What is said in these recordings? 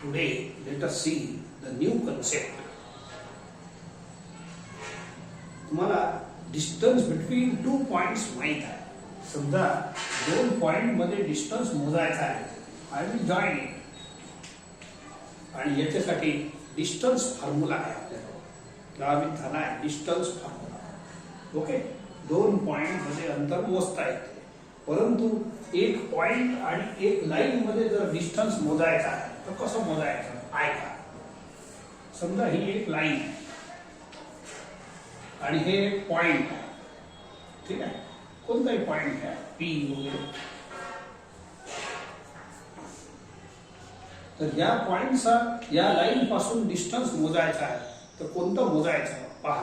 Today, let us see the new concept. तुम्हाला distance between two points माहित आहे. समजा दोन पॉइंट मध्ये डिस्टन्स मोजायचा आहे. I will join it. आणि याच्यासाठी डिस्टन्स फॉर्म्युला आहे आपल्याकडे. लावित झाला आहे डिस्टन्स फॉर्म्युला. ओके, दोन पॉइंट मध्ये अंतर मोजता येते. परंतु एक पॉइंट आणि एक लाईन मध्ये जर डिस्टन्स मोजायचा आहे तर कसं मोजायचं ऐका. समजा ही एक लाईन आणि हे एक पॉइंट आहे. ठीक आहे, कोणताही पॉइंट आहे पी वगैरे. तर या पॉइंटचा या लाईन पासून डिस्टन्स मोजायचा आहे. तर कोणतं मोजायचं पहा.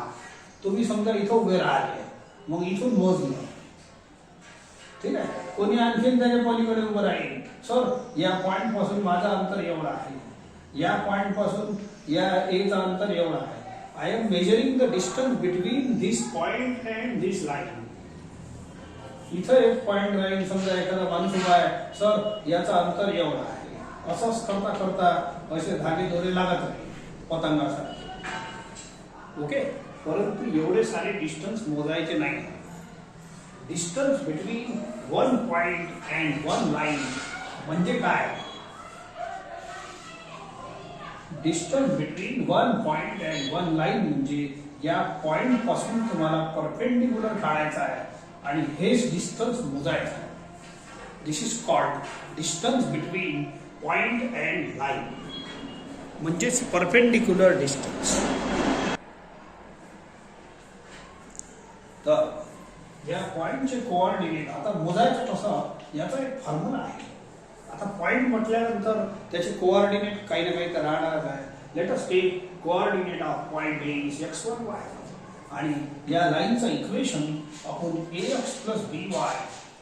तुम्ही समजा इथं उभे राहिले, मग इथून मोजलं. ठीक आहे, कोणी आणखीन त्याच्या पलीकडे उभं राहील. सर, या पॉइंट पासून माझं अंतर एवढं आहे, या पॉइंट पासून या एचं अंतर एवढं आहे. I am measuring the distance between this point and this line. इथं एक पॉइंट राहील. समजा एखादा माणूस उभा आहे, सर याचं अंतर एवढं आहे. असंच करता करता असे धागे दोरे लागत राहील पतंगासारखे. ओके, परंतु एवढे सारे डिस्टन्स मोजायचे नाही. Distance between one point and one line म्हणजे काय. Distance between one point and one line म्हणजे या पॉइंट पासून तुम्हाला परपेंडिक्युलर काढायचा आहे आणि हेच डिस्टन्स मोजायचं आहे. This is called distance between point and line, म्हणजेच परपेंडिक्युलर डिस्टन्स. तर या पॉइंटचे कोऑर्डिनेट आता मोजायचं कसं याचा एक फॉर्म्युला आहे. आता पॉइंट म्हटल्यानंतर त्याचे कोऑर्डिनेट काही ना काही तर राहणारच आहे. Let us take coordinate of point A is x1 y आणि या लाईनचं इक्वेशन आपण ax plus by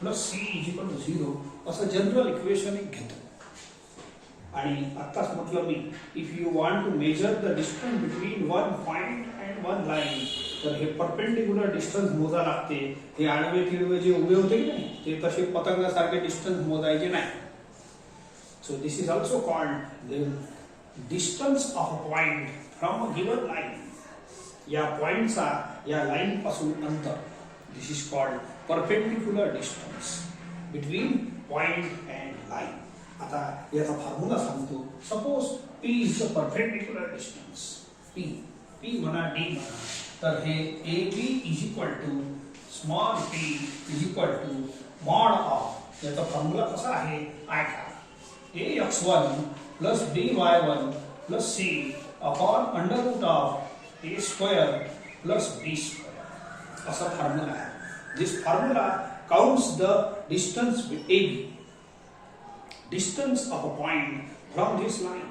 plus c is equal to 0 असं जनरल इक्वेशन घेतो. आणि आत्ताच म्हटलं मी, if you want to measure the distance between one point and one line, तर हे परपेंडिक्युलर डिस्टन्स मोजा लागते. हे आडवे तिडवे जे उभे होते की नाही, ते तसे पतंगासारखे डिस्टन्स मोजायचे नाही. So this is also called the distance of a point from a given line. या पॉइंटचा या लाईन पासून अंतर, this is called perpendicular distance between point and line. आता याचा फॉर्म्युला सांगतो. Suppose P is the perpendicular distance. P म्हणा D म्हणा, तर हे AB is equal to small p is equal to mod of. याचा फॉर्म्युला कसा आहे ऐका. ax1 plus by1 plus c upon under root of a square plus b square असा formula आहे. This formula counts the distance AB, distance of a point from this line.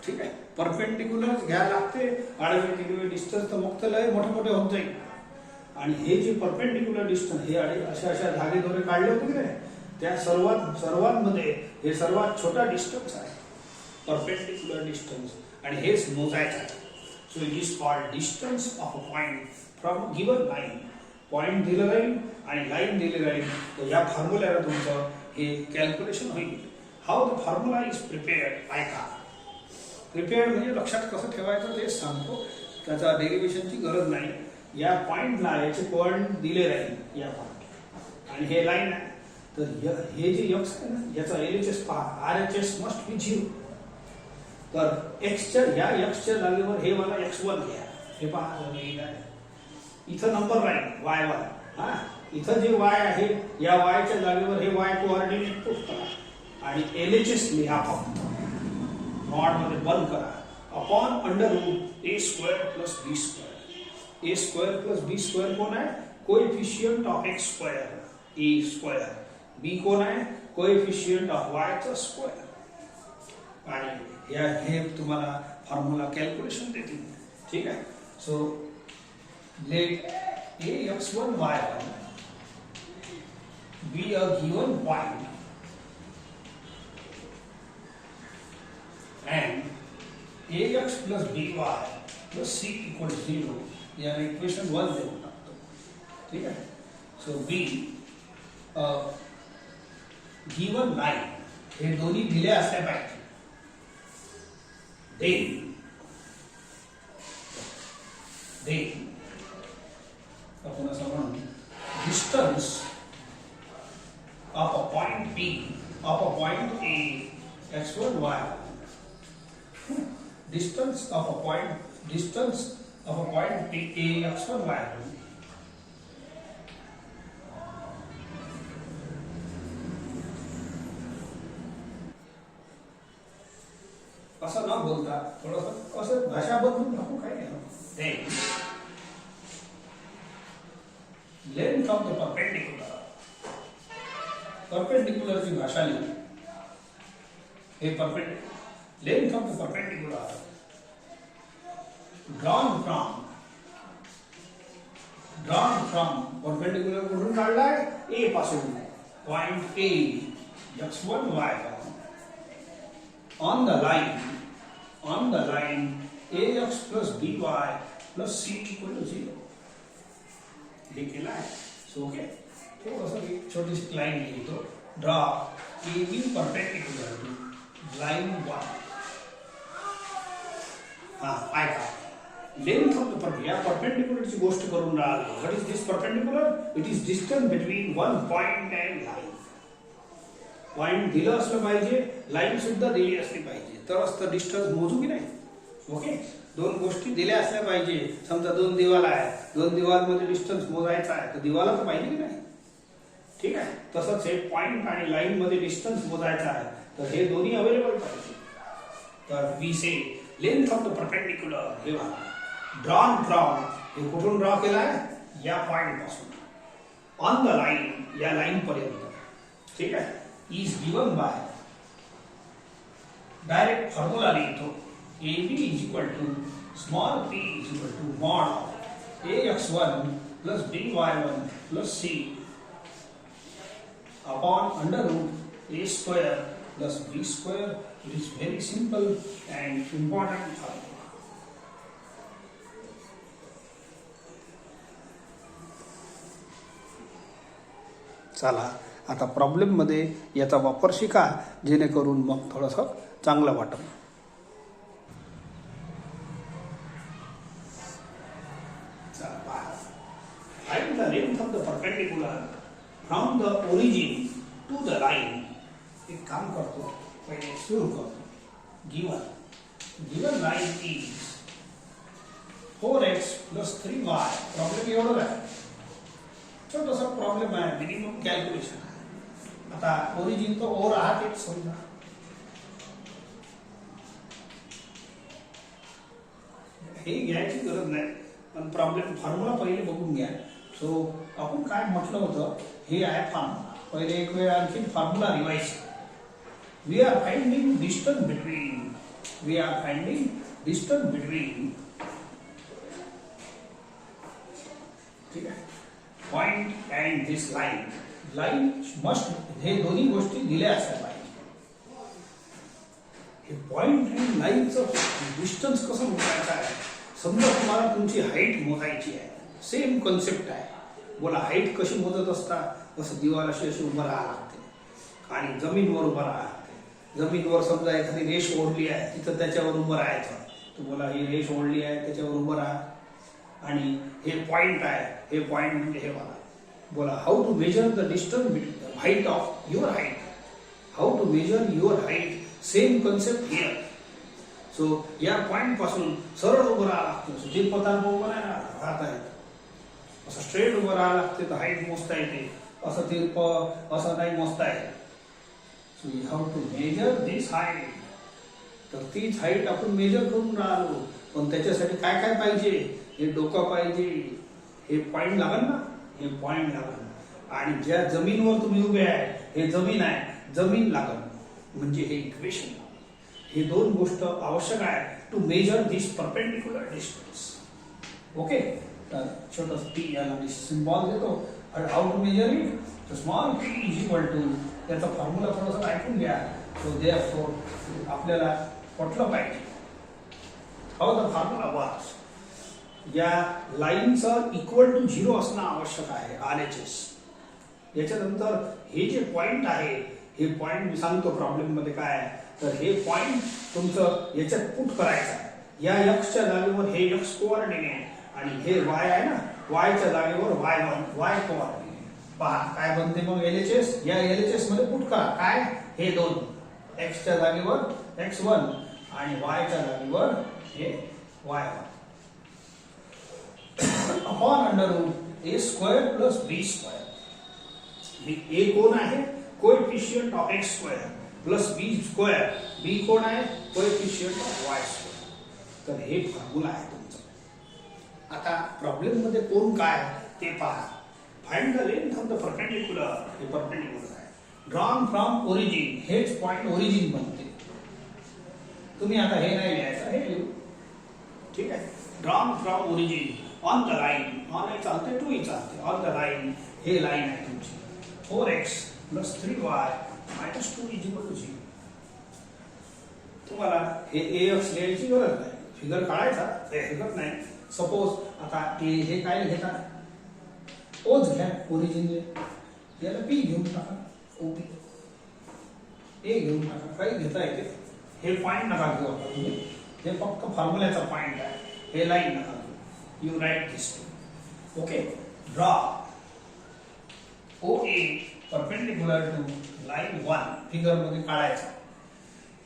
ठीक आहे, perpendicular घ्यायला लागते. आडवे तिडवे डिस्टन्स तर मग लय मोठे मोठे होत जाईल. आणि हे जे परपेंडिक्युलर डिस्टन्स हे अशा धागे दोरे काढले होते की नाही, त्या सर्वांमध्ये हे सर्वात छोटा डिस्टन्स आहे परपेंडिक्युलर डिस्टन्स. आणि हेच मोजायचं आहे. So it is called distance of a point from given line. Point दिलं राहील आणि लाईन दिली राहील. तर या फॉर्म्युल्याला तुमचं हे कॅल्क्युलेशन होईल. How the formula is prepared ऐका. प्रिपेअर्ड म्हणजे लक्षात कसं ठेवायचं ते सांगतो. त्याचा डेरिव्हेशनची गरज नाही. या पॉइंटला याचे कोऑर्डिनेट दिले राहील या पॉइंट आणि हे लाईन आहे. तर हे जे x आहे ना, याचा LHS पहा. RHS must be 0. तर या एक्सच्या जागेवर हे मला x1 घ्या. हे पहा, इथं नंबर राहील y1. हा, इथं जे y आहे या y च्या जागेवर हे y कोऑर्डिनेट पुट करा आणि LHS लिहा. फक्त मॉड मध्ये बंद करा. Upon under root a square plus b square. a square plus b square कोण आहे? Coefficient of x square a square. b कोण आहे? कोएफिशियंट ऑफ y चा स्क्वेअर. आणि हे तुम्हाला फॉर्म्युला कॅल्क्युलेशन देतील. ठीक आहे. So let ax1 y1 be a given point and ax plus by plus c equal to 0. याने इक्वेशन 1 देऊन टाकतो. ठीक आहे. सो b गिवन लाईन हे दोन्ही दिले असल्या पाहिजे. then आपण असं म्हणू distance of a point P of a point A x1 y distance of a point P A x1 y असं न बोलता थोडंसं असं भाषा बदलून नको काय नाही then length of the perpendicular ची भाषा लिहू हे length of the perpendicular drawn from perpendicular कुठून काढलाय A पासून point A x1 y on the line ax plus by plus c equal to 0 हे केला आहे सो ओके थोडंसं एक छोटीशी लाईन लिहितो draw AB perpendicular to line 1 ऐका लेंथ ऑफ द परपेंडिकुलर या परपेंडिकुलर ची गोष्ट करून राहिलो what is this perpendicular it is distance between one point and line point दिलं असलं पाहिजे लाईन सुद्धा दिली असली पाहिजे तरच तर डिस्टन्स मोजू की नाही ओके दोन गोष्टी दिल्या असल्या पाहिजे समजा दोन दिवाल आहे दोन दिवालमध्ये डिस्टन्स मोजायचा आहे तर दिवाला तर पाहिजे की नाही ठीक आहे तसंच हे पॉइंट आणि लाईन मध्ये डिस्टन्स मोजायचा आहे तर हे दोन्ही अवेलेबल पाहिजे तर we say length of the perpendicular हे ड्रॉन फ्रॉम हे कुठून ड्रॉ केला आहे या पॉइंट पासून ऑन द लाईन या लाईन पर्यंत ठीक आहे is given by direct formula लिखो AB is equal to small p is equal to mod ax1 plus by1 plus c upon under root a square plus b square. It is very simple and important formula. चला आता problem मध्ये याचा वापर शिका जेणेकरून मग थोडंसं चांगलं वाटेल find the length of the perpendicular from the origin to the line एक काम करतो पहिले सुरू करतो given line is 4x plus 3y problem एवढा आहे छोटासा प्रॉब्लेम आहे मिनिमम कॅल्क्युलेशन आता ओरिजिन तो ओ राहत एक समजा हे घ्यायची गरज नाही पण प्रॉब्लेम फॉर्म्युला पहिले बघून घ्या सो आपण काय म्हटलं होतं हे आहे फॉर्म्युला पहिले एक वेळ आणखी formula revise we are finding distance between ठीक आहे point and this line must हे दोन्ही गोष्टी दिल्या असल्या पाहिजे हे पॉइंट अँड लाईनचं डिस्टन्स कसं मोजायचं आहे समजा तुम्हाला तुमची हाईट मोजायची आहे सेम कन्सेप्ट आहे बोला हाईट कशी मोजत असता कसं दिवाल अशी उभं राहावं लागते आणि जमीनवर उभं राहावं लागते जमीनवर समजा एखादी रेष ओढली आहे तिथं त्याच्यावर उभं राहायचं तर बोला ही रेष ओढली आहे त्याच्यावर उभं राहा आणि हे पॉइंट आहे हे पॉइंट म्हणजे हे बोला how to measure the distance height of your height how to measure your height same concept here so या पॉइंट पासून सरळ उभं राहावं लागतं जे पदार्थ उभं नाही राहत आहेत असं स्ट्रेट उभं राहावं लागते तर हाईट मोजता येते असं तिरप असं नाही मोजता येते so you have to measure this height तर तीच हाईट आपण मेजर करून राहिलो पण त्याच्यासाठी काय काय पाहिजे हे डोकं पाहिजे हे पॉइंट लागल ना हे पॉइंट लागल आणि ज्या जमीनवर तुम्ही उभे आहे हे जमीन आहे जमीन लागल म्हणजे हे इक्वेशन हे दोन गोष्ट आवश्यक आहे to measure this perpendicular distance okay तर छोटस p याला मी सिम्बॉल देतो हाऊ टू मेजर इट तर small p is equal to त्याचा फॉर्म्युला थोडासा ऐकून घ्या सो देअरफॉर आपल्याला पटलं पाहिजे हाऊ द फॉर्म्युला वर्क्स या लाईनचं इक्वल टू 0 असणं आवश्यक आहे RHS याच्यानंतर हे जे पॉइंट आहे हे पॉइंट मी सांगतो प्रॉब्लेम मध्ये काय आहे तर हे पॉइंट तुमचं याच्यात पुट करायचं आहे. या x च्या जागेवर हे x कोऑर्डिनेट आणि हे y आहे ना, y च्या जागेवर y1 y कोऑर्डिनेट. पहा काय बनते मग LHS. या LHS मध्ये पुट करा काय हे दोन, x च्या जागेवर x1 आणि y च्या जागेवर हे y1 upon under root a square plus b square. a कोण आहे, coefficient of x square plus b square. b कोण आहे, कोएफिशिएंट ऑफ y स्क्वेअर. तर हे फॉर्म्युला आहे तुमचं. आता प्रॉब्लेम मध्ये कोण काय ते पहा. Find the length of the perpendicular. हे परपेंडिक्युलर आहे. Drawn from origin. हेच पॉइंट ओरिजिन बनते. तुम्ही आता हे नाही लिहायचं, हे लिहू. ठीक आहे. Drawn from origin on the line. On हे चालते, टू ही चालते. ऑन द लाईन, हे लाईन आहे तुमची. 4x plus 3y minus 2 is equal to 0. तुम्हाला हे ax लिहायची गरज नाही. फिगर काढायचा हरकत नाही. सपोज आता हे काय घेता, ओच घ्या ओरिजिनले. याला p घेऊन टाका, OP. a घेऊन टाका, काही घेता येते. हे पॉइंट नका घेऊ आता तुम्ही. हे फक्त फॉर्म्युल्याचा पॉइंट आहे. हे लाईन नका घेऊ. You write this. Okay. Draw OA perpendicular to line 1. Figure मध्ये काढायचा.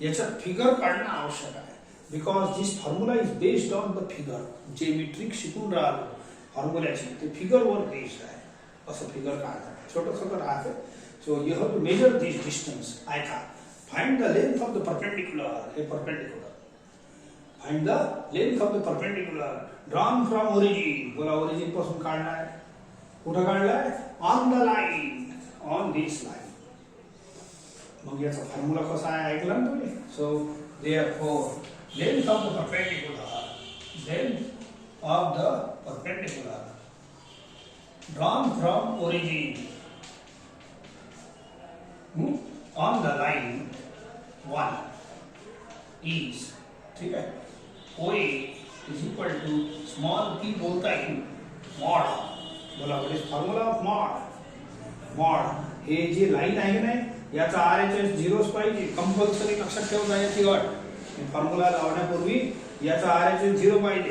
याच्यात फिगर काढणं आवश्यक आहे. Because this formula is based on the figure. जे मी ट्रिक शिकून राहिलो फॉर्म्युल्याची ते फिगरवर बेस्ड आहे. असं फिगर काढतात, छोटं छोटं राहतं. So you have to measure this distance. ऐका. Find the length of the perpendicular. हे perpendicular. Find the length of the perpendicular drawn from origin. बोला ओरिजिन पासून काढलाय. कुठं काढलाय, on the line, on this line. मग याचा फॉर्म्युला कसा आहे ऐकला ना तुम्ही. So therefore length of the perpendicular, length of the perpendicular drawn from origin on the line 1 is, ठीक है, OA is equal to small p बोलता है mod. बोला what is formula of mod. हे जे लाईन आहे ना याचा RHS 0 पाहिजे. कंपल्सरी लक्षात ठेवता याची अट. फॉर्म्युला लावण्यापूर्वी याचा RHS 0 पाहिजे.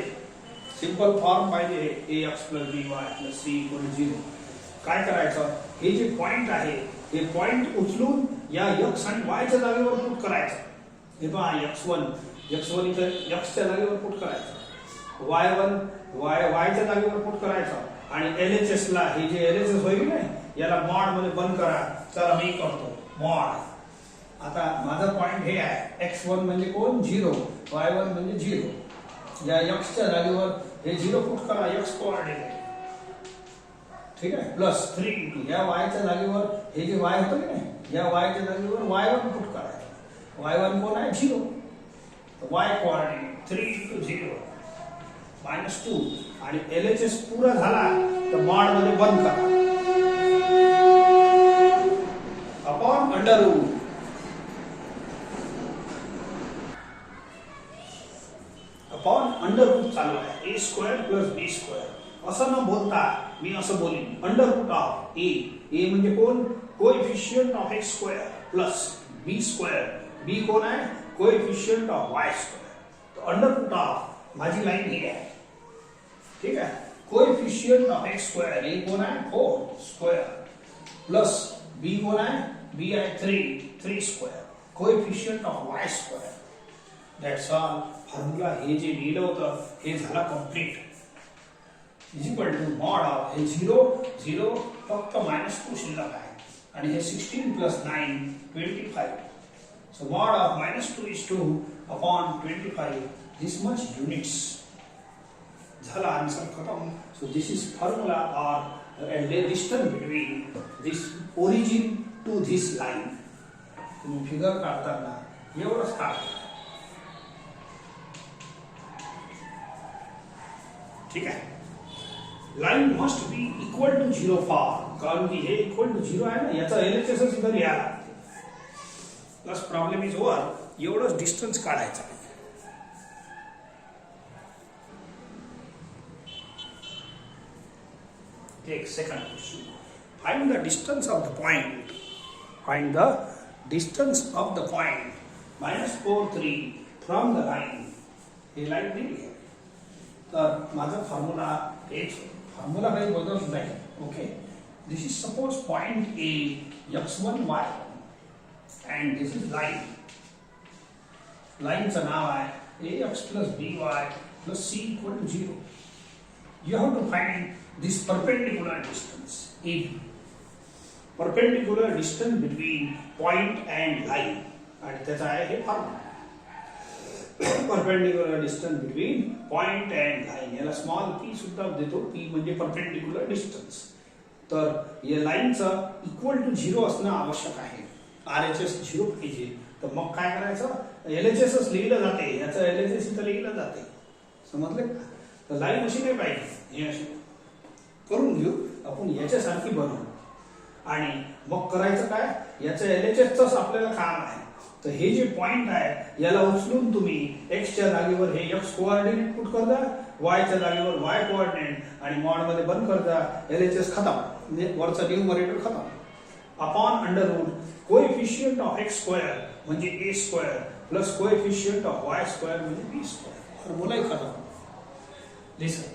सिंपल फॉर्म पाहिजे. ax plus by plus c equal to 0. काय करायचं, हे जे पॉइंट आहे हे पॉइंट उचलून या x आणि y च्या जागेवर पुट करायचं. हे पहा x1 इथे x च्या जागेवर पुट करायचं. y च्या जागेवर पुट करायचं आणि LHS ला हे जे LHS होईल ना याला मॉड मध्ये बंद करा. चला मी करतो मॉड. आता माझा पॉइंट हे आहे. x1 म्हणजे कोण, 0. y1 म्हणजे 0. या x च्या जागेवर हे 0 पुट करा, x कोऑर्डिनेट. ठीक आहे. प्लस 3 इंटू या y च्या जागेवर हे जे y होतं की नाही या y च्या जागेवर y1 पुट करायचं. y1 कोण आहे, 0. तर y कोऑर्डिनेट 3 इंटू 0 मायनस 2 आणि LHS पुरा झाला तर मॉड मध्ये बंद करा. Upon under root upon under root चालू आहे. a square plus b square. असं न बोलता मी असं बोलीन under root of a. a म्हणजे कोण, coefficient of x square plus b square. b कोण आहे, कोएफिशिएंट ऑफ y स्क्वेअर. तो अंडर रूट ऑफ माझी लाईन ही आहे. ठीक आहे. Coefficient of x square a कोण आहे, 4 स्क्वेअर प्लस b कोण आहे, b आहे 3 square. Coefficient of y square. That's all. Formula हे जे लिहिलं होतं हे झालं complete. Is equal to mod of हे 0 फक्त -2 शिल्लक आहे आणि हे 16 plus 9 25. So mod of -2 is 2 upon 25. This much units. झाला आन्सर खतम. सो दिस इज फॉर्म्युला और distance between this origin to this line. तुम्ही फिगर काढताना एवढंच काढता. ठीक आहे. Line must be equal to 0 for. कारण की हे इक्वल टू 0 आहे ना याचा LHS इथं लिहायला लागते. Plus problem is over. एवढंच डिस्टन्स काढायचा. Take second question. Find the distance of the point. Find the distance of the point -4 3 from the line, हे लाईन दिली आहे. तर माझा फॉर्म्युला हेच, फॉर्म्युला काही बदलत नाही. Okay, this is suppose point A x1 y1 and this is line. लाईनचं नाव आहे ax plus by plus c equal to 0. You have to find this perpendicular distance AB. Perpendicular distance between point and line. आणि त्याचा आहे हे formula. Perpendicular distance between point and line, याला small p सुद्धा देतो. p म्हणजे perpendicular distance. तर या लाईनचं इक्वल टू 0 असणं आवश्यक आहे. RHS 0 पाहिजे. तर मग काय करायचं, LHS लिहिलं जाते, याचं LHS इथं लिहिलं जाते. समजले का? तर लाईन अशी नाही पाहिजे, हे अशी करून घेऊ आपण, याच्यासारखी बनवू. आणि मग करायचं काय, याचं LHSच आपल्याला काम आहे. तर हे जे पॉइंट आहे याला उचलून तुम्ही x च्या जागेवर हे x कोऑर्डिनेट पुट कर द्या, y च्या जागेवर y कोऑर्डिनेट आणि मॉड मध्ये बंद कर द्या. LHS खतम, म्हणजे वरचा न्यूमरेटर खतम. Upon under root coefficient of x square म्हणजे a square plus coefficient of y square म्हणजे b स्क्वेअर. फॉर्म्युला खतम. Listen,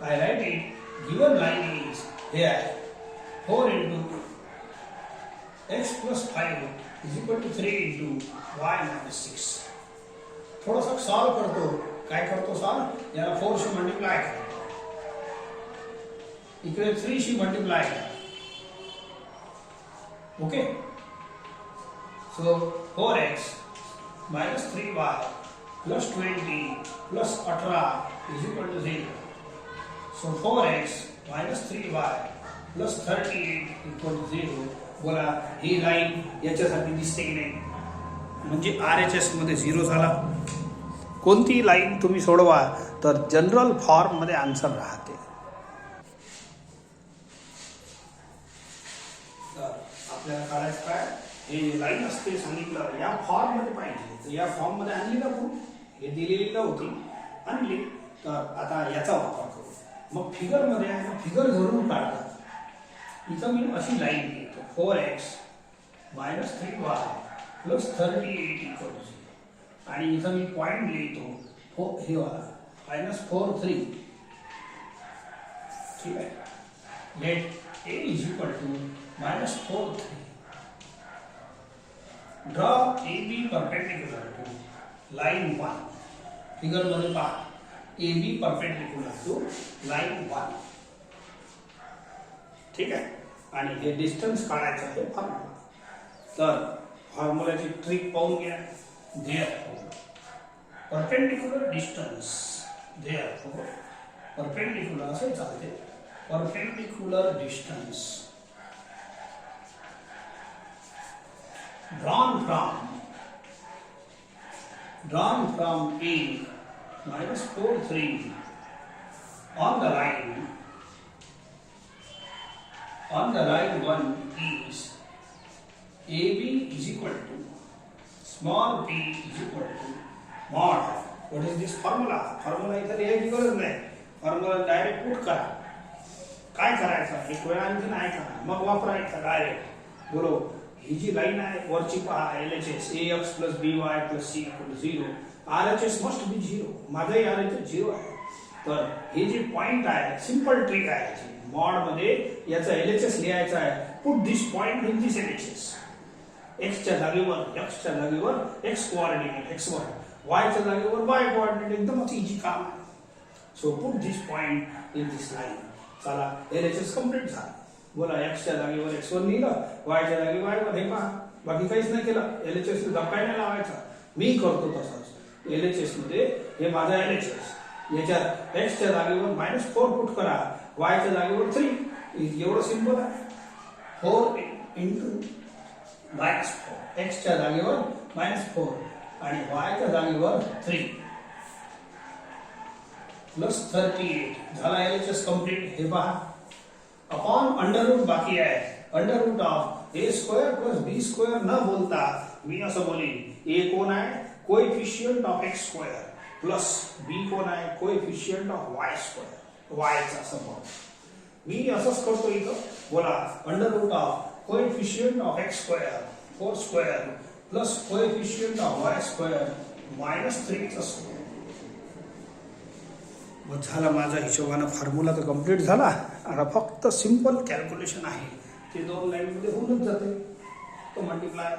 I write it. Given line is here 4 into x plus 5 is equal to 3 into y minus 6. थोड़ा solve करतो. काय करतो solve, याला 4 शी multiply करतो, इकडे 3 शी मल्टिप्लाय करतो. Okay, so 4x minus 3y plus 20 plus 18 is equal to 0. So 4x minus 3y plus 38 equal to 0. बोला, ही line याच्यासाठी दिसते की नाही, म्हणजे RHS मध्ये 0 झाला. कोणती लाईन तुम्ही सोडवा तर जनरल फॉर्म मध्ये आन्सर राहते. तर आपल्याला काढायचं काय, हे लाईन असते सांगितलं या फॉर्म मध्ये पाहिजे, तर या फॉर्म मध्ये आणली का तुम्ही, हे दिलेली नव्हती, आणली. तर आता याचा वापर करू. मग फिगर मध्ये आहे, फिगर धरून काढतात. इथं मी अशी लाईन घेतो, 4x minus 3y plus 38 equal to 0. आणि इथं मी पॉइंट लिहितो, हे वाला -4 3. ठीक आहे, let a is equal to -4 3. Draw AB perpendicular to line 1. Figure मध्ये पहा, AB perpendicular to line 1. ठीक आहे, आणि हे डिस्टन्स काढायचं आहे फॉर्म्युला. तर फॉर्म्युलाची ट्रिक पाहून घ्या. Therefore perpendicular distance, therefore perpendicular असे चालते, perpendicular distance drawn from A -4 3 on the line 1 is AB is equal to small p is equal to mod. What is this formula? Formula इथं लिहायची गरज नाही, formula direct put करा. काय करायचं, एक वेळा आणखी नाही करा, मग वापरायचं डायरेक्ट. बोलो, ही जी लाईन आहे वरची पहा, LHS ax plus by plus c equal to 0. RHS must be 0. माझाही RHS 0 आहे. तर हे जे पॉइंट आहे, सिंपल ट्रिक आहे याची. मॉड मध्ये याचा LHS लिहायचा आहे. Put this point in this LHS. x च्या जागेवर x च्या जागेवर x कोऑर्डिनेट x1, y च्या जागेवर y कोऑर्डिनेट. एकदमच इजी काम आहे. So put this point in this line. चला, LHS कंप्लीट झाला. बोला, x च्या जागेवर x1 लिहिलं, y च्या जागेवर y1. हे पहा, बाकी काहीच नाही केलं. LHS धक्का नाही लावायचा, मी करतो तसंच. LHS मध्ये हे माझा LHS, याच्यात x च्या जागेवर -4 पुट करा, y च्या जागेवर 3. एवढं सिंपल आहे. 4 into -4, x च्या जागेवर -4 आणि y च्या जागेवर 3 प्लस 38 झाला. LHS complete. हे पहा, अपॉन अंडर रूट बाकी आहे. Under root of a square plus b square न बोलता मी असं बोलेन, a कोण आहे, coefficient of x square plus b कोण आहे, coefficient of y square, y चा समोर. मी असंच करतो इथं. बोला, under root of coefficient of x square 4 square plus coefficient of y square minus 3चा स्क्वेअर. मग झाला माझ्या हिशोबानं फॉर्म्युला तर कम्प्लीट झाला. आता फक्त सिंपल कॅल्क्युलेशन आहे, ते 2 लाईनमध्ये होऊनच जाते. तो मल्टिप्लाय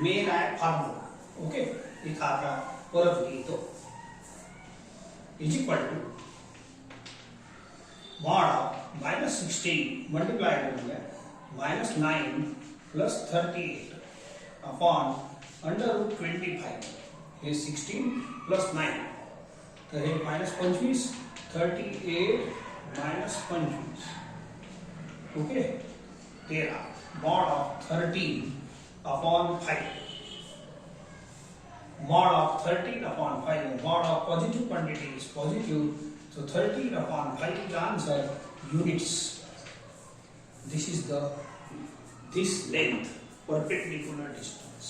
मेन आहे फॉर्म्युला. ओके, इथं आता परत लिहितो. Is equal to mod of minus 16 multiply करूया minus 9 plus 38 upon under root 25. हे 16 प्लस 9 तर हे minus 25 38 minus 25. Okay, 13 mod of 13 upon 5. Mod of 13 upon 5. Mod of positive quantity is positive. So 13 upon 5 is the answer. Units. This is this length perpendicular distance.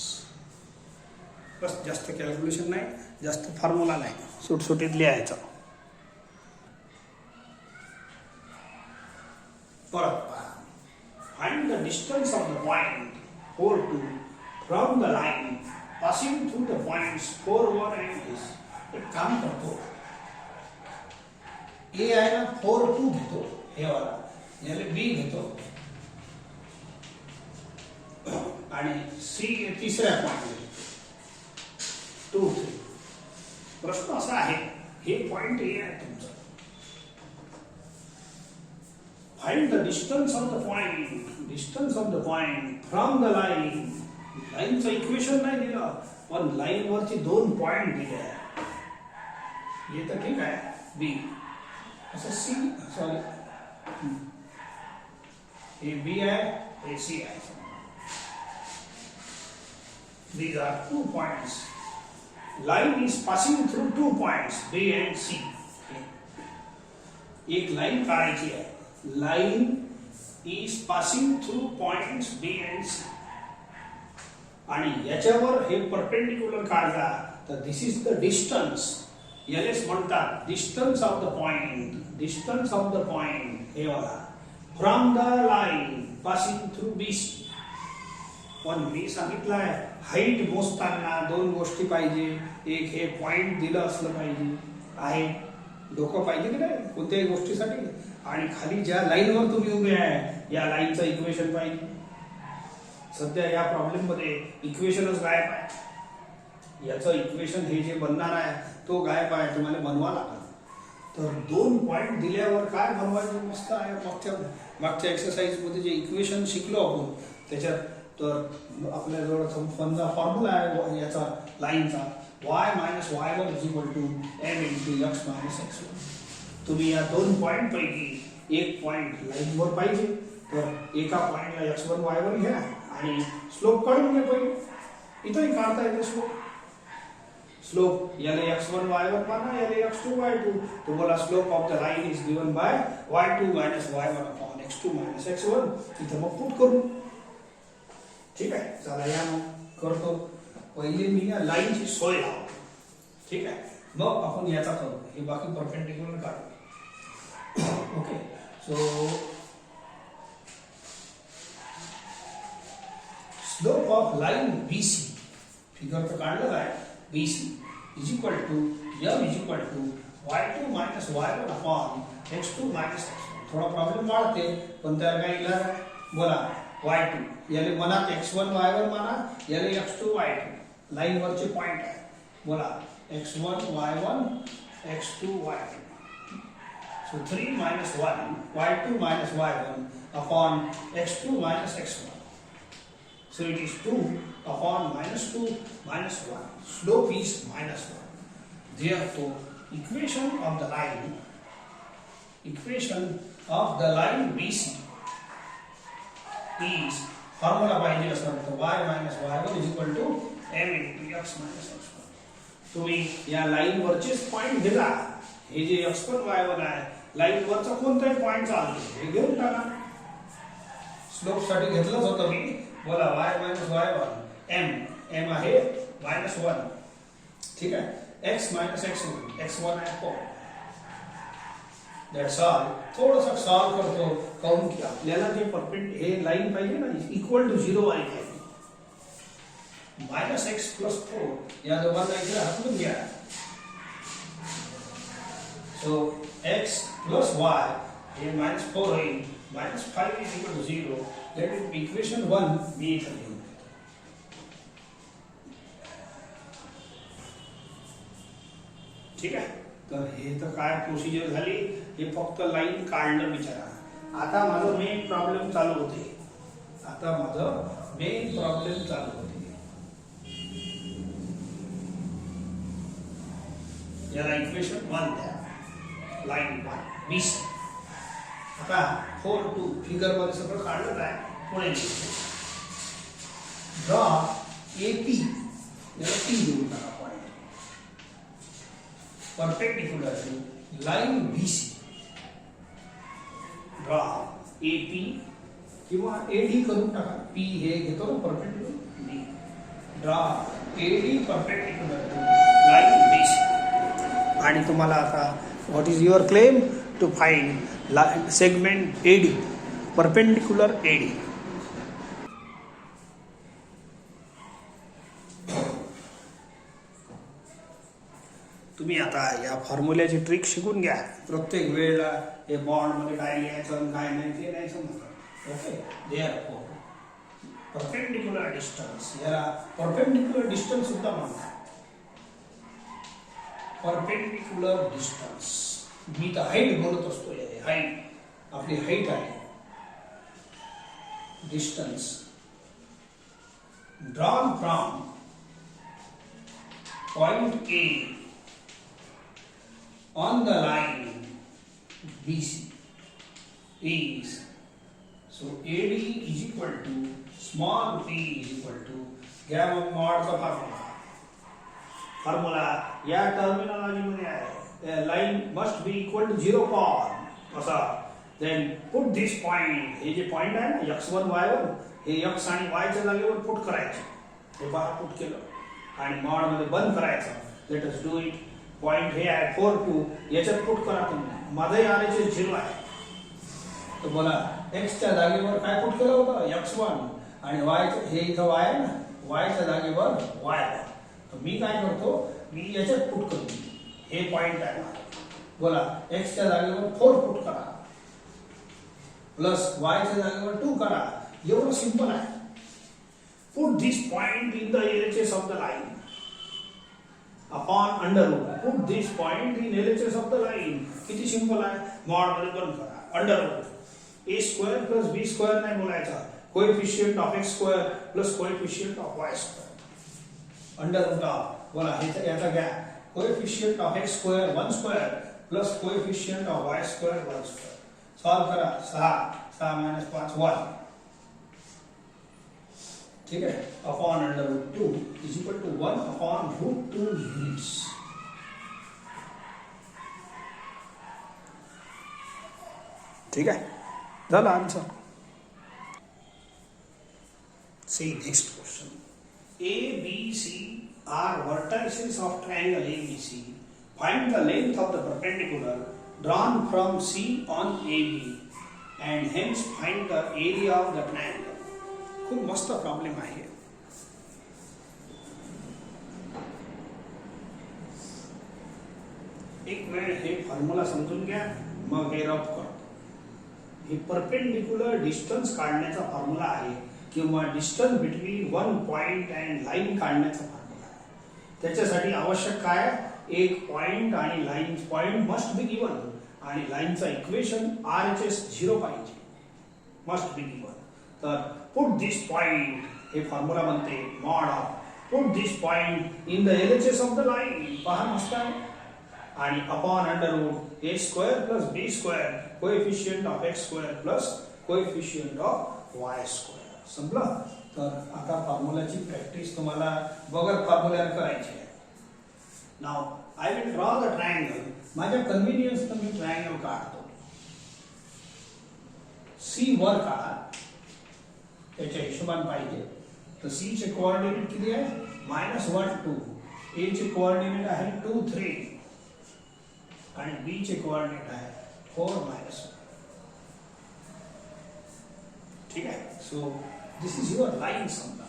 बस जास्त calculation नाही, जास्त formula नाही, सुटसुटीत लिहायचं. परत पहा. Find the distance of the point 4, 2 from the line passing through the points 4, 1 and this. एक काम करतो, ए आहे ना 4, 2 घेतो, हे वाला याला बी घेतो आणि सी तिसऱ्या पॉइंट 2, 3. प्रश्न असा आहे, हे पॉइंट ए आहे तुमचं. Find the distance of the point from the line. लाईनचं इक्वेशन नाही दिलं, पण लाईन वरची 2 पॉइंट दिले आहे. हे तर ठीक आहे, बी असं सी, सॉरी हे बी आहे, हे सी आहे. These are 2 points. Line is passing through 2 points B and C. एक लाइन काढायची आहे. Line is passing through points B and C. आणि याच्यावर हे परपेंडिक्युलर काढला तर दिस इज द डिस्टन्स. यालेच म्हणतात distance of the point. Distance of the point हे वाला from the line passing through BC. पण मी सांगितलंय हाईट मोजताना 2 गोष्टी पाहिजे. एक हे पॉइंट दिलं असलं पाहिजे, आहे डोकं पाहिजे की नाही कोणत्याही गोष्टीसाठी. आणि खाली ज्या लाईनवर तुम्ही उभे आहे या लाईनचं इक्वेशन पाहिजे. सध्या या प्रॉब्लेम मध्ये इक्वेशनच गायब आहे. याचं इक्वेशन हे जे बनणार आहे तो गायब आहे, तुम्हाला बनवा लागेल. तर 2 पॉइंट दिल्यावर काय बनवायचं मस्त आहे. मागच्या एक्सरसाइज मध्ये जे इक्वेशन शिकलो आपण त्याच्यात तर आपल्याजवळ समजा फॉर्म्युला आहे याचा लाईनचा y minus y1 is equal to m into x minus x1. तुम्ही या 2 पॉइंट पैकी एक पॉइंट लाईनवर पाहिजे तर एका पॉइंटला x1 y1 घ्या आणि स्लोप काढून घ्या. पहिले इथंही काढता येते स्लोप याला x1 y1 माना, याला x2 y2. तो बोला slope of the line is given by y2 minus y1 upon x2 minus x1. इथं मग पुट करू. ठीक आहे, चला या मग करतो. पहिले मी या लाईनची सोय लावतो. ठीक आहे, मग आपण याचा करू. हे बाकी परपेंडिक्युलर काढू. Okay, so slope of line BC figure तर काढलं आहे. BC is equal to m is equal to y2 minus y1 upon x2 minus x1. थोडा प्रॉब्लेम वाढते पण त्याला काय इलाज आहे. बोला y2 याले मनात x1 y1 माना, याले x2 y2 लाइन वरचे पॉइंट आहे. बोला x1 y1 x2 y2. So 3 minus 1 y2 minus y1 upon x2 minus x1. So it is 2 upon minus 2 minus 1. Slope is minus 1. Therefore, equation of the line BC is formula पाहिजे असेल तर y minus y1 is equal to m into x minus x1. तुम्ही या line वरचेच point घेतला. हे जे x1 y1 आहे line वरचा कोणताही पॉइंट चालतो हे घेऊन टाका. स्लोप साठी घेतलंच होतं मी. बोला y minus y1 m आहे -1. ठीक आहे, x minus x1 आहे 4. That's all. थोडंसं सॉल्व करतो काउन की आपल्याला जे परफेक्ट हे लाइन पाहिजे ना इक्वल टू 0 वाली पाहिजे. मायनस एक्स प्लस 4 या दोघांना इकडे हाकलून घ्या. सो एक्स प्लस वाय हे -4 होईल. -5 is equal to 0. That is equation 1 मी इथे लिहून देतो. ठीक आहे. तर हे तर काय प्रोसिजर झाली. हे फक्त लाईन काढणं विचारा. आता माझं मेन प्रॉब्लेम चालू होते. याला इक्वेशन 1 द्या. Line 1 BC. आता 4 2 फिगर मध्ये सगळं काढलं काय पुढे ड्रॉ AP याला P देऊन टाका point perpendicular to line BC. Draw AP किंवा AD करून टाका. P हे घेतो ना perpendicular D. Draw AD perpendicular to line BC. आणि तुम्हाला आता what is your claim to find segment AD perpendicular AD. तुम्ही आता या फॉर्म्युल्याची ट्रिक शिकून घ्या. प्रत्येक वेळेला हे बॉन्ड मध्ये काय लिहायचं काय नाही ते नाही समजलं. ओके. देअरफॉर परपेंडिक्युलर डिस्टन्स याला परपेंडिक्युलर डिस्टन्स सुद्धा म्हणतात. परपेंडिक्युलर डिस्टन्स मी तर हाईट बोलत असतो. हाईट आपली हाईट आहे. Distance drawn from point A on the line BC is, so AD is equal to small p is equal to gamma mod का formula या टर्मिनॉलॉजी मध्ये आहे. Line must be equal to 0 point असा. Then put this point. हे जे point आहे ना x1 y1 हे x आणि y च्या जागेवर पुट करायचे. हे बाहेर पुट केलं आणि मॉड मध्ये बंद करायचं. Let us do it. Point हे आहे 4 2 याच्यात पुट करा तुम्ही. माझे आलेचे 0 आहे. तर बोला x च्या जागेवर काय पुट केलं होतं x1 आणि y हे इथं y आहे ना y च्या जागेवर y. तर मी काय करतो मी याच्यात पुट करतो. हे पॉइंट आहे माझा. बोला x च्या जागेवर 4 पुट करा प्लस y च्या जागेवर 2 करा. एवढं सिंपल आहे. Put this point in the LHS of the line upon under root. Put this point in LHS of the line. किती सिंपल आहे. मॉड मध्ये बंद करा. Under root a square plus b square नाही बोलायचा. Coefficient of x square plus coefficient of y square. Under root of बोला हे याचा घ्या. Coefficient of x square 1 square plus coefficient of y square 1 square. Solve करा. 6 5 1. ठीक है. Upon under root 2 is equal to 1 upon root 2 units. ठीक है. झालं answer. See next question. A, B, C are vertices of triangle ABC. Find the length of the perpendicular drawn from C on AB and hence find the area of the triangle. खूप मस्त problem आहे. एक वेळ हे formula समजून घ्या मग हे रफ करतो. हे परपेंडिक्युलर डिस्टन्स काढण्याचा फॉर्म्युला आहे किंवा distance between one point and line काढण्याचा फॉर्म्युला आहे. त्याच्यासाठी आवश्यक काय एक पॉइंट आणि line. Point must be given आणि लाईनचा इक्वेशन RHS 0 पाहिजे. Must be given. तर पुट दिस पॉइंट हे फॉर्म्युला बनते mod of put this point in the LHS of the line. पहा मस्त आहे. आणि upon under root a square plus b square coefficient of x square plus coefficient of y square. समजलं. तर आता फॉर्म्युलाची practice तुम्हाला बगर फॉर्म्युल्यावर करायची आहे. Now I will draw the triangle. माझ्या कन्व्हिनियन्स मी ट्रायंगल काढतो. C वर काढा. त्याच्या हिशोबाने पाहिजे. तर C चे कोऑर्डिनेट किती आहे -1 2. A चे कोऑर्डिनेट आहे 2 3 आणि B चे कोऑर्डिनेट आहे 4 -1. ठीक आहे. So this is your line. समजा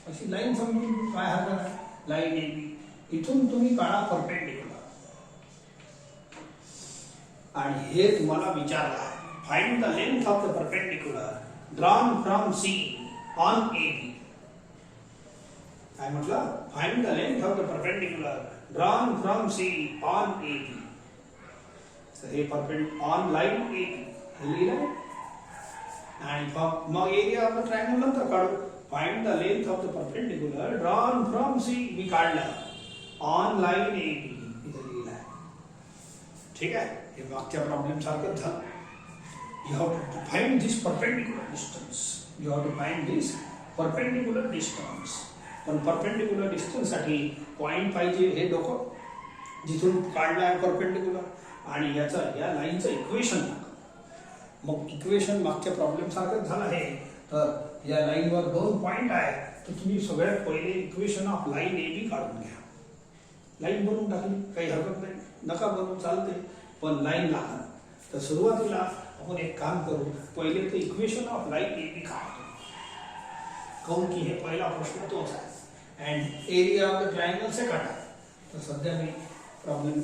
अशी लाईन समजून काय हरकत आहे, लाईन AB इथून तुम्ही काढा परपेंडिक्युलर, आणि हे तुम्हाला विचारलं आहे, find the length of the perpendicular drawn from C on AB. काय म्हटलं, find the length of the perpendicular drawn from C on AB. तर हे परपेंडिक्युलर ऑन लाईन AB हे लिहिलं, आणि मग एरिया ऑफ द ट्रायंगल नंतर काढू. Find the length of the perpendicular drawn from C मी काढलं ऑन लाईन AB इथे लिहिलं आहे. ठीक आहे, हे मागच्या प्रॉब्लेम सारखंच झालं. You have to find this perpendicular distance. You have to find this perpendicular distance. पण perpendicular distance साठी पॉइंट पाहिजे, हे डोकं जिथून काढला आहे परपेंडिक्युलर, आणि या लाईनचं इक्वेशन टाका. मग इक्वेशन मागच्या प्रॉब्लेम सारखंच झालं आहे. तर या लाईनवर 2 पॉइंट आहे, तर तुम्ही सगळ्यात पहिले इक्वेशन ऑफ लाईन AB काढून घ्या. लाईन बनवून टाकली काही हरकत नाही, नका बनवून चालते, पण लाईन लागणार. तर सुरुवातीला आपण एक काम करू, पहिले ते इक्वेशन ऑफ लाईन AB काढतो, काऊन की हे पहिला प्रश्न तोच आहे. And area of the triangle second आहे. तर सध्या मी प्रॉब्लेम,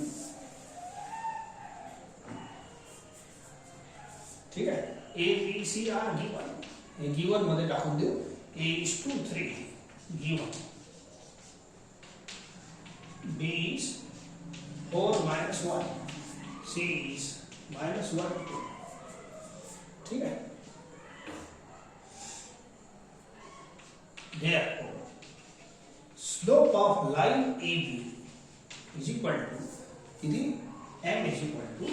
ठीक आहे, ABC आर गिवन, हे गिवन मध्ये टाकून देऊ. A:3 given, B4 - 1, C -1 2. ठीक है, therefore slope of line AB is equal to m is equal to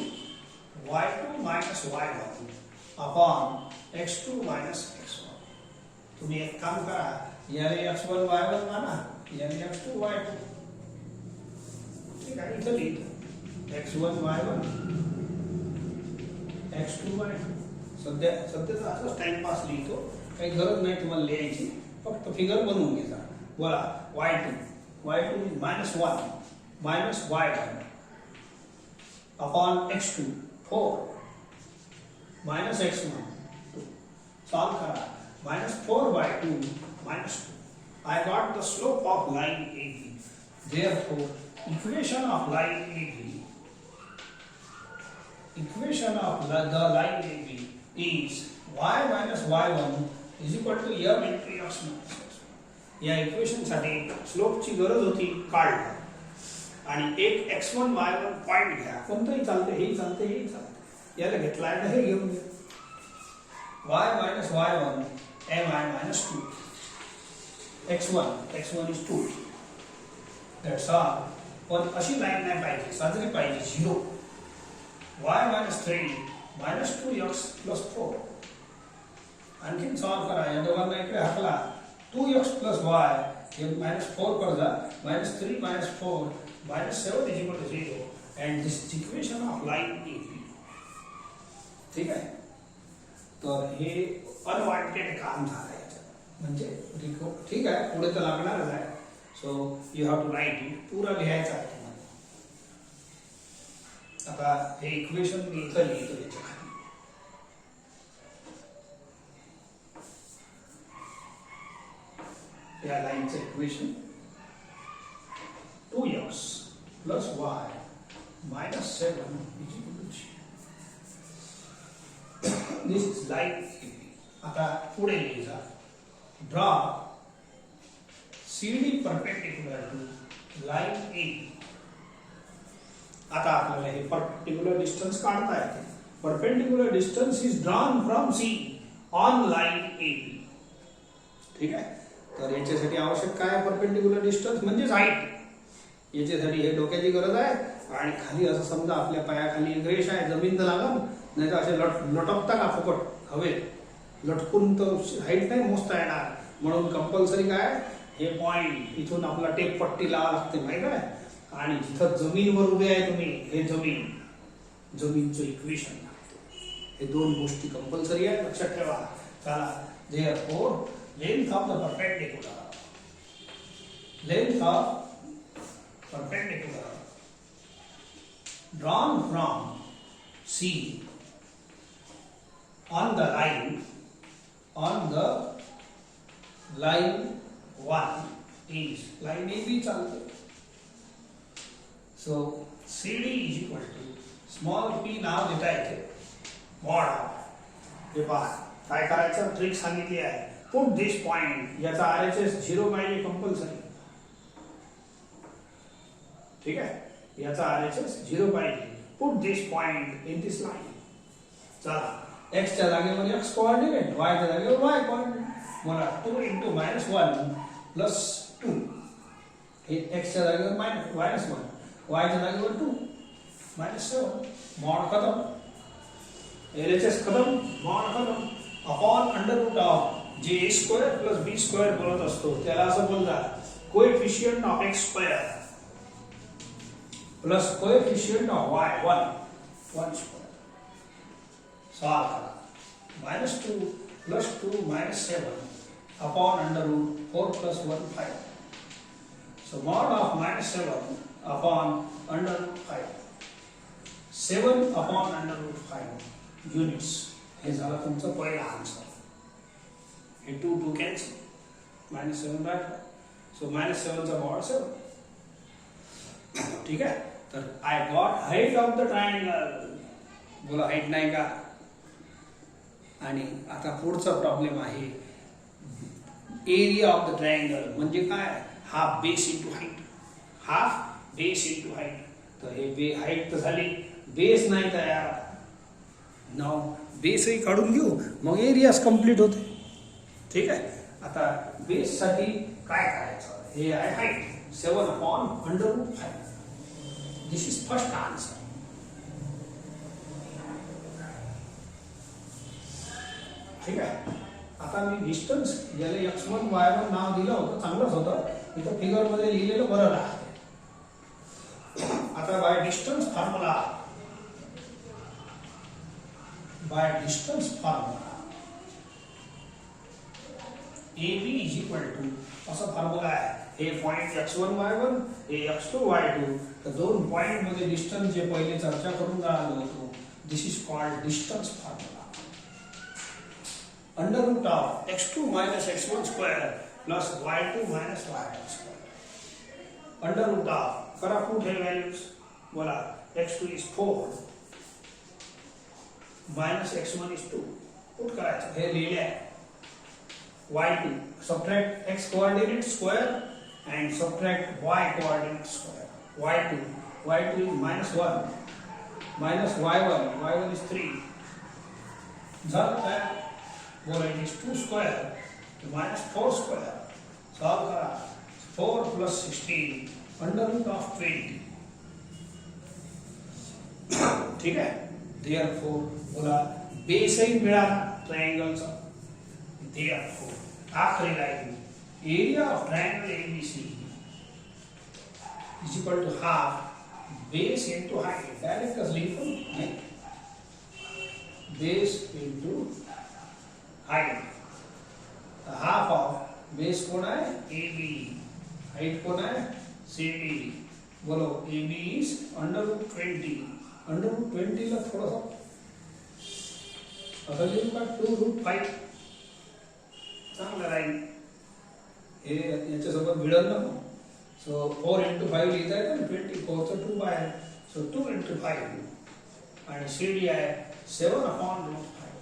y2 minus y1 upon x2 minus x1. तुम्ही एक काम करा, याने x1 y1 माना, याने x2 y2. ठीक आहे, इथं लिहितो x1 y1 x2 y2. सध्याचा असंच टाइमपास लिहितो, काही गरज नाही तुम्हाला लिहायची, फक्त फिगर बनवून घ्या. बोला y2 -1 minus y1 upon x2 4 minus x1 2. Solve करा, -4/2 -2. I got the slope of line AB. Therefore, equation of line the line AB is y minus y1 is equal to m into x minus x. या equation साठी स्लोपची गरज होती, काढला, आणि एक x1 y1 point घ्या, कोणतंही चालते, हेही चालते, हेही चालते. याला घेतला आहे, हे घेऊन घ्या. y minus y1 mi minus 2, x1 is 2. That's all. पण अशी लाईन नाही पाहिजे, साजरी पाहिजे 0. y minus 3 minus 2x plus 4. आणखीन सॉल्व करा, या दोघांना इकडे हाकला, 2x plus y हे -4 कर जा, -3 - 4 -7 is equal to 0. and this is equation of line AB. ठीक आहे, तर हे अनवांटेड काम झालं याच्यात, म्हणजे ठीक आहे, पुढे तर लागणारच आहे. So you have to write it, पुरा लिहायचा आहे तुम्हाला. आता हे इक्वेशन मी इथं लिहितो याच्या खाली. या लाईनचं equation 2x plus y minus 7 is equal to 0. This is line AB. आता पुढे लिहिजा, draw CD perpendicular to line AB. आता आपल्याला हे perpendicular distance काढता येते. Perpendicular distance is drawn from C on line AB. ठीक आहे, तर याच्यासाठी आवश्यक काय, परपेंडिक्युलर डिस्टन्स म्हणजेच हाईट. याच्यासाठी हे डोक्याची गरज आहे. आणि खाली असं समजा आपल्या पायाखाली एक रेष आहे, जमीन तर लागल, नाही तर असे लटकता का फुकट हवेत, लटकून तर हाईट नाही मोजता येणार. म्हणून कंपल्सरी काय, हे पॉइंट इथून आपला टेप पट्टी लावा लागते, माहिती आहे. आणि जिथं जमीनवर उभे आहे तुम्ही, हे जमीनचं इक्वेशन लागते. हे 2 गोष्टी कंपल्सरी आहे, लक्षात ठेवा. चला, therefore length of the perpendicular drawn from C on the line 1 is line AB चालते. So CD is equal to small p नाव देता येते mod of हे पहा काय करायचं ट्रिक सांगितली आहे. पुट दिस पॉइंट याचा RHS 0 पाहिजे कंपल्सरी. ठीक आहे याचा RHS 0 पाहिजे. Put this point in this line. चला x च्या जागेवर x कोऑर्डिनेट y च्या जागेवर y कोऑर्डिनेट. मला 2 into -1 plus 2 हे x च्या जागेवर -1 y च्या जागेवर 2 -7 मॉड खतम. LHS खतम मॉड खतम अपॉन अंडर रूट ऑफ जे a square plus b square बोलत असतो त्याला असं बोलतात coefficient of x square plus coefficient of y 1 square. Solve करा. -2 plus 2 -7 upon under root 4 plus 1 5. So mod of -7 upon under root 5. 7 upon under root 5 units. हे झालं तुमचं पहिला आन्सर. हे 2 कॅन्सल. -7 राहिला. सो -7 चा mod 7. ठीक आहे तर I got height of the triangle. बोला हाईट नाही का. आणि आता पुढचा प्रॉब्लेम आहे एरिया ऑफ द ट्रायंगल म्हणजे काय half base into height. Half base into height. तर हे हाईट तर झाली बेस नाही तयार. नाव बेसही काढून घेऊ मग एरियाज कंप्लीट होते. ठीक आहे आता बेस साठी काय करायचं हे आहे height 7 upon under root 5. This is first answer. ठीक आहे आता मी डिस्टन्स याला x1 y1 नाव दिलं होतं चांगलंच होतं. इथं फिगर मध्ये लिहिलेलं बरं राहते. आता by distance formula AB is equal to असा फॉर्म्युला आहे. हे पॉइंट x1 y1 हे x2 y2 तर दोन पॉइंट मध्ये डिस्टन्स जे पहिले चर्चा करून राहिलो होतो this is called distance formula. Under root of x2 minus x1 square plus y2 minus y1 square. Under root of करा put है values. बोला x2 is 4 minus x1 is 2. put करायचं हे लिहिले आहे. y2 subtract x coordinate square and subtract y coordinate square. y2 is -1 minus y1 is 3. झालं काय बोला it is 2 square -4 square. Solve करा 4 plus 16 अंडर रूट ऑफ 20. ठीक आहे देयरफॉर बोला बेसही मिळाला ट्रायंगलचा. देयरफॉर आखरी line area of triangle ABC is equal to half base into height. Direct लिखो नाही base into height. Half of base कोण आहे AB. हाइट कोण आहे CD. बोलो AB is under root 20. Under root 20 ला थोडासा आता लिहू का 2√5 चांगलं राहील. हे याच्यासोबत भिडल नको. सो 4 into 5 लिहिता येतं ना 24 चं 2 बाहेर. सो 2 into 5 आणि CD आहे 7 upon root 5.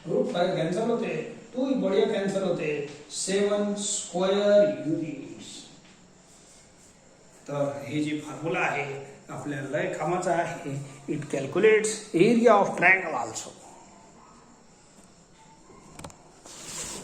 रूट 5 कैंसल होते 2 ही बढ़िया कैंसल होते 7 स्क्वेअर युनिट्स. तर हे जे फॉर्म्युला आहे आपल्याला लय कामाचा आहे. It calculates area of triangle also.